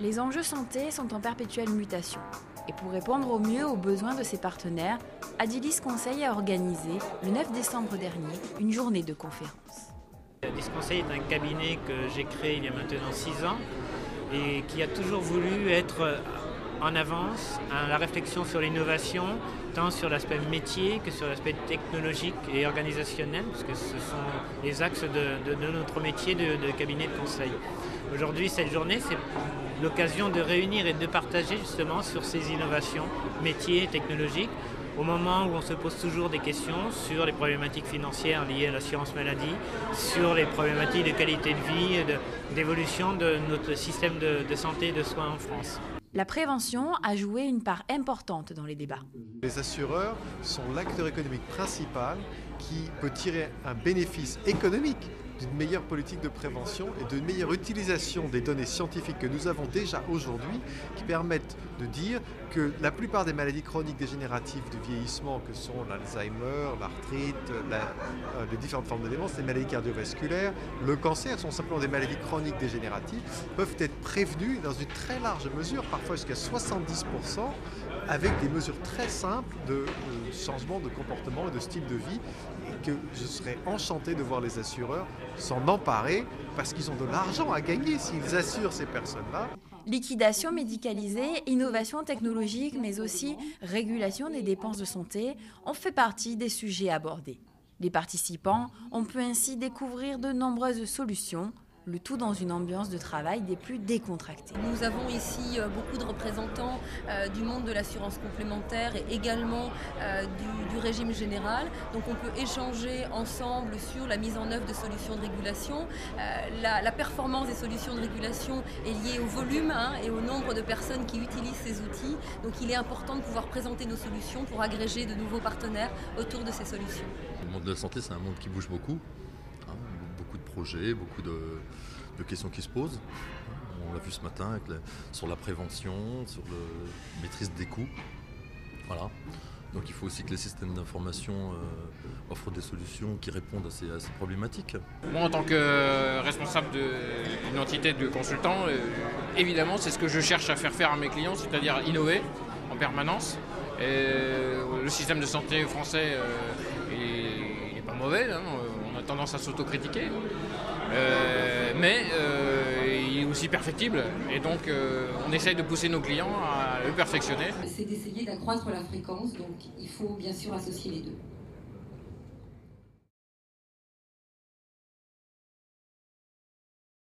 Les enjeux santé sont en perpétuelle mutation. Et pour répondre au mieux aux besoins de ses partenaires, Adilis Conseil a organisé, le 9 décembre dernier, une journée de conférence. Adilis Conseil est un cabinet que j'ai créé il y a maintenant 6 ans et qui a toujours voulu être en avance à la réflexion sur l'innovation, tant sur l'aspect métier que sur l'aspect technologique et organisationnel, parce que ce sont les axes de notre métier de cabinet de conseil. Aujourd'hui, cette journée, c'est l'occasion de réunir et de partager justement sur ces innovations métiers et technologiques, au moment où on se pose toujours des questions sur les problématiques financières liées à l'assurance maladie, sur les problématiques de qualité de vie et d'évolution de notre système de santé et de soins en France. La prévention a joué une part importante dans les débats. Les assureurs sont l'acteur économique principal qui peut tirer un bénéfice économique d'une meilleure politique de prévention et d'une meilleure utilisation des données scientifiques que nous avons déjà aujourd'hui, qui permettent de dire que la plupart des maladies chroniques dégénératives du vieillissement, que sont l'Alzheimer, l'arthrite, les différentes formes de démence, les maladies cardiovasculaires, le cancer, sont simplement des maladies chroniques dégénératives, peuvent être prévenues dans une très large mesure, parfois jusqu'à 70%, avec des mesures très simples de changement de comportement et de style de vie, et que je serais enchanté de voir les assureurs s'en emparer parce qu'ils ont de l'argent à gagner s'ils assurent ces personnes-là. Liquidation médicalisée, innovation technologique, mais aussi régulation des dépenses de santé ont fait partie des sujets abordés. Les participants ont pu ainsi découvrir de nombreuses solutions, le tout dans une ambiance de travail des plus décontractées. Nous avons ici beaucoup de représentants du monde de l'assurance complémentaire et également du régime général. Donc on peut échanger ensemble sur la mise en œuvre de solutions de régulation. La performance des solutions de régulation est liée au volume et au nombre de personnes qui utilisent ces outils. Donc il est important de pouvoir présenter nos solutions pour agréger de nouveaux partenaires autour de ces solutions. Le monde de la santé, c'est un monde qui bouge beaucoup. Beaucoup de projets, beaucoup de questions qui se posent. On l'a vu ce matin sur la prévention, sur la maîtrise des coûts. Voilà. Donc il faut aussi que les systèmes d'information offrent des solutions qui répondent à ces problématiques. Moi, en tant que responsable d'une entité de consultant, évidemment, c'est ce que je cherche à faire à mes clients, c'est-à-dire innover en permanence. Et le système de santé français il n'est pas mauvais, on a tendance à s'autocritiquer, mais il est aussi perfectible, et donc on essaye de pousser nos clients à le perfectionner. C'est d'essayer d'accroître la fréquence, donc il faut bien sûr associer les deux.